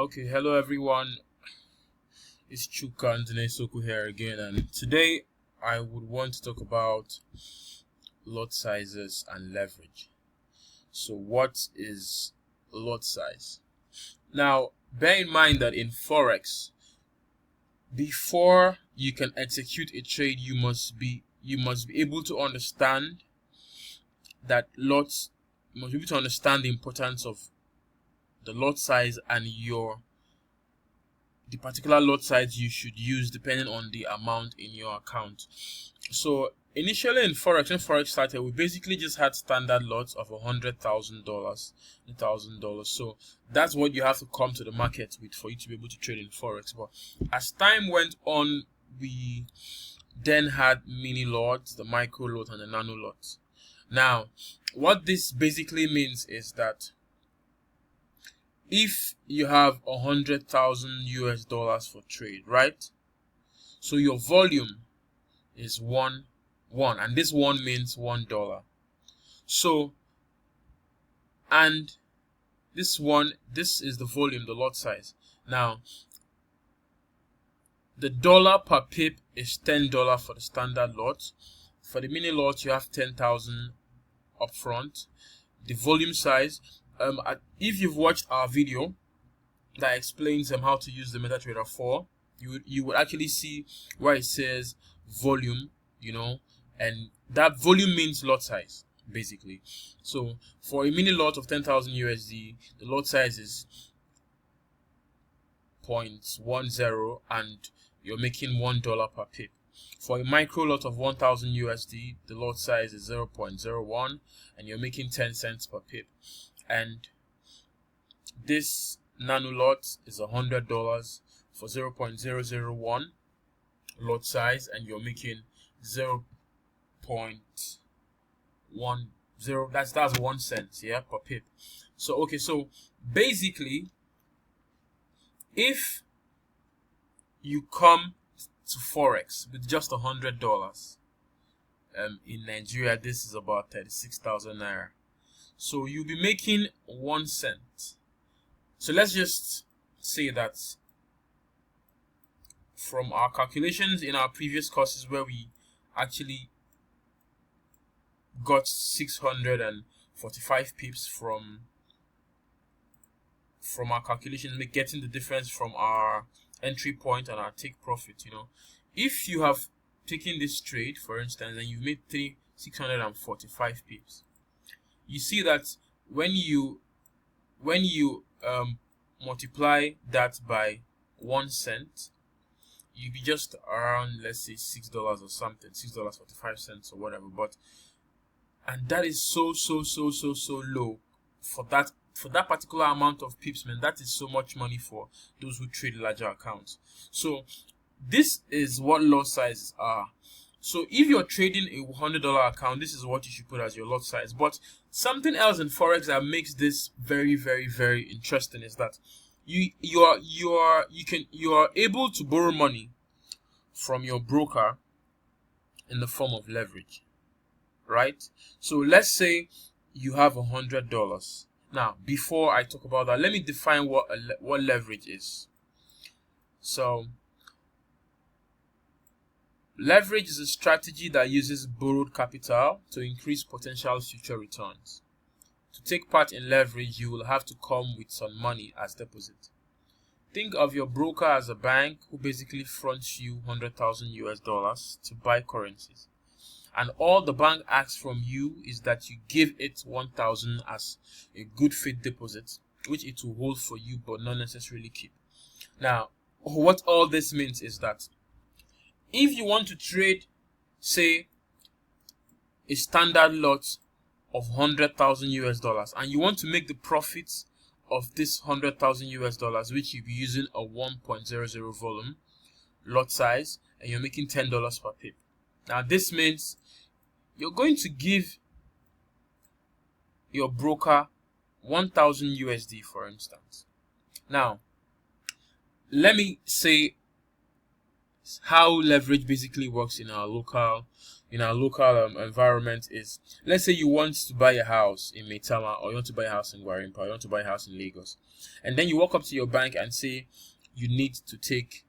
Okay, hello everyone. It's Chuka and Soku here again, and today I would want to talk about lot sizes and leverage. So, what is lot size? Now, bear in mind that in Forex, before you can execute a trade, you must be able to understand that lots. You must be able to understand the importance of the lot size and the particular lot size you should use depending on the amount in your account. So initially in Forex, when Forex started, we basically just had standard lots of $100,000. So that's what you have to come to the market with for you to be able to trade in Forex. But as time went on, we then had mini lots, the micro lot, and the nano lots. Now, what this basically means is that if you have 100,000 US dollars for trade, right? So your volume is one, and this one means $1. So, and this is the volume, the lot size. Now, the dollar per pip is $10 for the standard lot. For the mini lot, you have 10,000 upfront. The volume size. If you've watched our video that explains how to use the MetaTrader 4, you would actually see where it says volume, and that volume means lot size basically. So for a mini lot of 10,000 USD, the lot size is 0.10 and you're making $1 per pip. For a micro lot of 1,000 USD, the lot size is 0.01 and you're making 10 cents per pip. And this nano lot is $100 for 0.001 lot size, and you're making 0.10. That's 1 cent, per pip. So so basically, if you come to Forex with just $100, in Nigeria this is about 36,000 naira. So you'll be making 1 cent. So let's just say that from our calculations in our previous courses where we actually got 645 pips from our calculations, getting the difference from our entry point and our take profit, if you have taken this trade, for instance, and you've made 645 pips, you see that when you multiply that by 1 cent, you'll be just around, let's say, $6 or something, $6.45 or whatever. And that is so low for that particular amount of pips, man. That is so much money for those who trade larger accounts. So this is what lot sizes are. So if you're trading a $100 account, this is what you should put as your lot size. But something else in Forex that makes this very, very, very interesting is that you are able to borrow money from your broker in the form of leverage, right? So let's say you have $100. Now, before I talk about that, let me define what leverage is. So leverage is a strategy that uses borrowed capital to increase potential future returns. To take part in leverage, you will have to come with some money as deposit. Think of your broker as a bank who basically fronts you 100,000 US dollars to buy currencies. And all the bank asks from you is that you give it 1,000 as a good faith deposit, which it will hold for you but not necessarily keep. Now, what all this means is that if you want to trade, say, a standard lot of 100,000 US dollars, and you want to make the profits of this 100,000 US dollars, which you'll be using a 1.00 volume lot size, and you're making $10 per pip. Now this means you're going to give your broker 1,000 USD, for instance. Now, let me say how leverage basically works in our local in our local environment is, let's say you want to buy a house in Maitama, or you want to buy a house in Gwarimpa, or you want to buy a house in Lagos, and then you walk up to your bank and say you need to take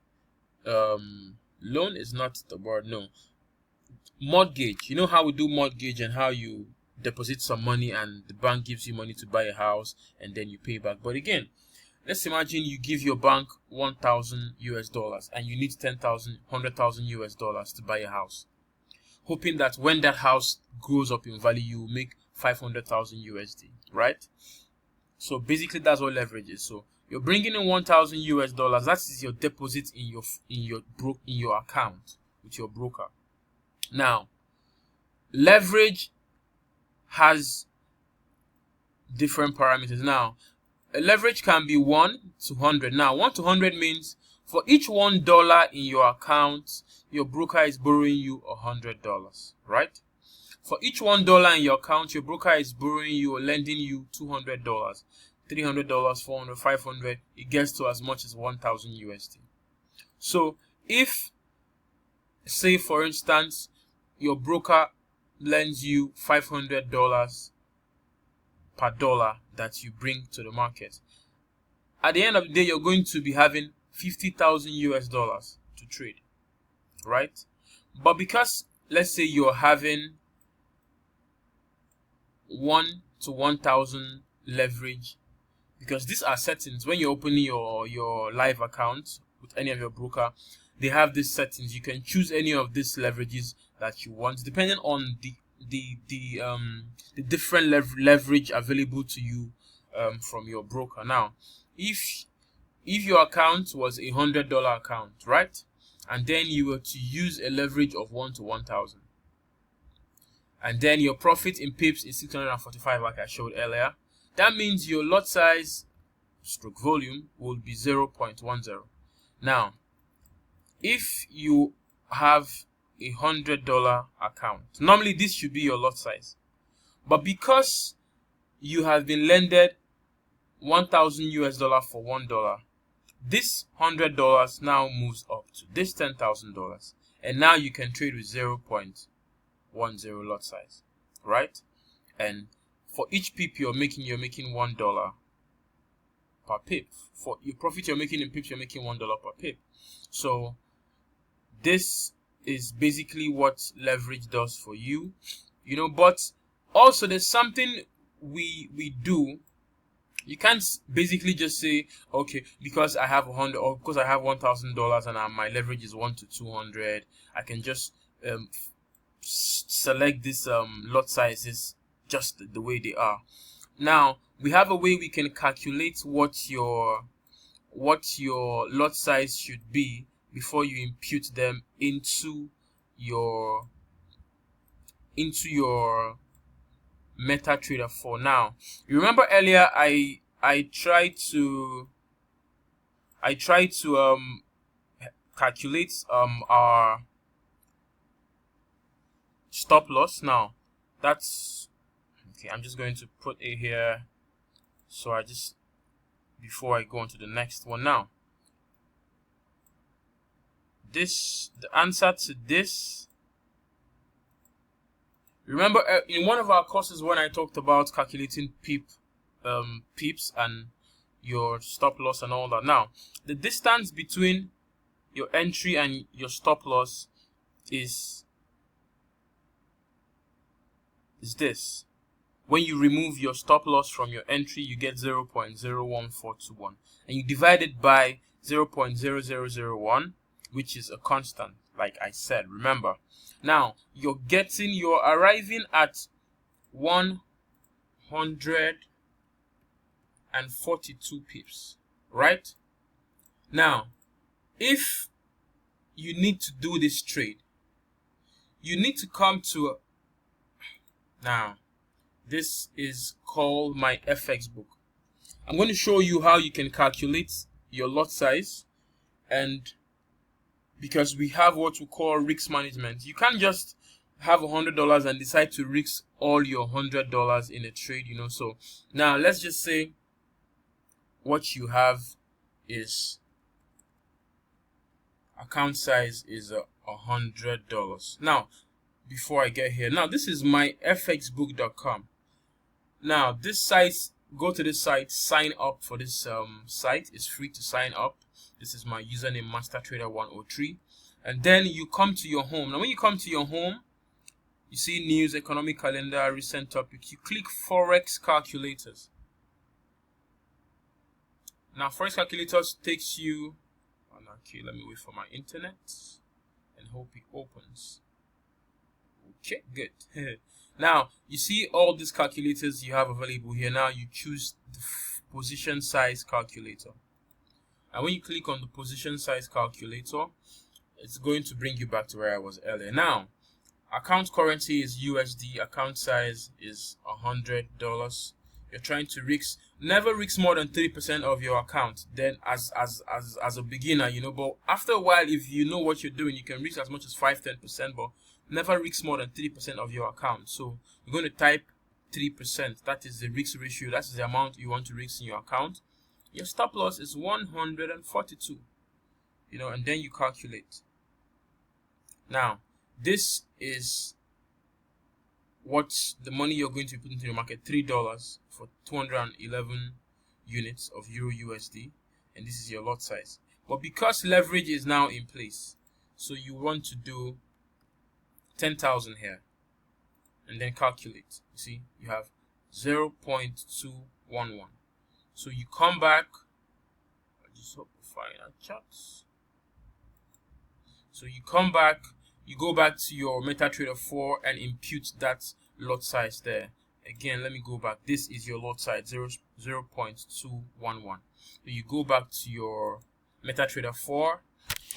loan is not the word, no, mortgage. You know how we do mortgage and how you deposit some money and the bank gives you money to buy a house and then you pay back. But again, let's imagine you give your bank $1,000 and you need 10,000, 100,000 US dollars to buy a house, hoping that when that house grows up in value, you will make 500,000 USD, right? So basically, that's what leverage is. So you're bringing in 1,000 US dollars. That is your deposit in your account with your broker. Now, leverage has different parameters. Now, a leverage can be 1 to 100. Now, 1 to 100 means for each $1 in your account, your broker is borrowing you $100, right? For each $1 in your account, your broker is borrowing you or lending you $200, $300, $400, $500. It gets to as much as 1,000 USD. So, if, say for instance, your broker lends you $500 per dollar that you bring to the market, at the end of the day, you're going to be having 50,000 US dollars to trade, right? But because, let's say you're having 1 to 1,000 leverage, because these are settings when you're opening your live account with any of your broker, they have these settings. You can choose any of these leverages that you want, depending on the different leverage available to you from your broker. Now, if your account was a $100 account, right, and then you were to use a leverage of 1 to 1,000, and then your profit in pips is 645, like I showed earlier, that means your lot size stroke volume will be 0.10. Now, if you have a $100 account, normally this should be your lot size, but because you have been lended 1,000 US dollar for $1, this $100 now moves up to this $10,000, and now you can trade with 0.10 lot size, right? And for each pip you're making $1 per pip. For your profit you're making in pips, you're making $1 per pip. So this is basically what leverage does for you, you know. But also there's something we do. You can't basically just say, okay, because I have 100 or because I have $1,000 and my leverage is 1 to 200, I can just select this lot sizes just the way they are. Now, we have a way we can calculate what your lot size should be before you impute them into your MetaTrader 4. Now, you remember earlier I tried to calculate our stop loss. Now, that's okay. I'm just going to put it here, so before I go on to the next one. Now, the answer to this, remember in one of our courses when I talked about calculating pips and your stop loss and all that. Now, the distance between your entry and your stop loss is this. When you remove your stop loss from your entry, you get 0.01421, and you divide it by 0.0001, which is a constant, like I said, remember. Now, you're arriving at 142 pips, right? Now, if you need to do this trade, you need to come to now, this is called my FX book. I'm going to show you how you can calculate your lot size, and because we have what we call risk management. You can't just have $100 and decide to risk all your $100 in a trade, you know. So now let's just say what you have is account size is $100. Now, before I get here. Now, this is my fxbook.com. Now, this site, go to this site, sign up for this site. It's free to sign up. This is my username, MasterTrader103. And then you come to your home. Now, when you come to your home, you see news, economic calendar, recent topics. You click Forex calculators. Now, Forex calculators takes you. Okay, let me wait for my internet and hope it opens. Okay, good. Now, you see all these calculators you have available here. Now, you choose the position size calculator. And when you click on the position size calculator, it's going to bring you back to where I was earlier. Now, account currency is USD. Account size is $100. You're trying to risk, never risk more than 3% of your account. Then, as a beginner, but after a while, if you know what you're doing, you can risk as much as 5-10%. But never risk more than 3% of your account. So you're going to type 3%. That is the risk ratio. That's the amount you want to risk in your account. Your stop loss is 142. And then you calculate. Now, this is what the money you're going to put into the market, $3 for 211 units of Euro USD, and this is your lot size. But because leverage is now in place, so you want to do 10,000 here, and then calculate. You see, you have 0.211. So you come back. I just hope we find our charts. So you come back. You go back to your MetaTrader 4 and impute that lot size there. Again, let me go back. This is your lot size, 0.211. So you go back to your MetaTrader 4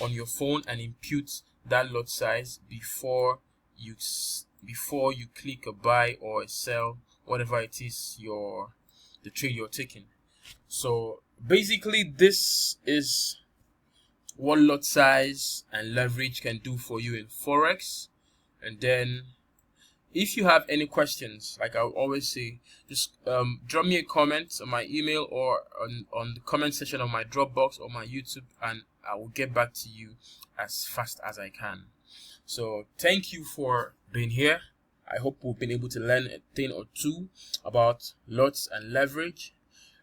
on your phone and impute that lot size before you click a buy or a sell, whatever it is the trade you're taking. So basically, this is what lot size and leverage can do for you in Forex. And then if you have any questions, like I always say, just drop me a comment on my email or on the comment section of my Dropbox or my YouTube, and I will get back to you as fast as I can. So thank you for being here. I hope we've been able to learn a thing or two about lots and leverage,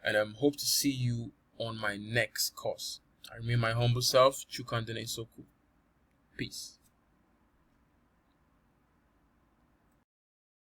and I hope to see you on my next course. I remain my humble self, Chukandene Soku. Peace.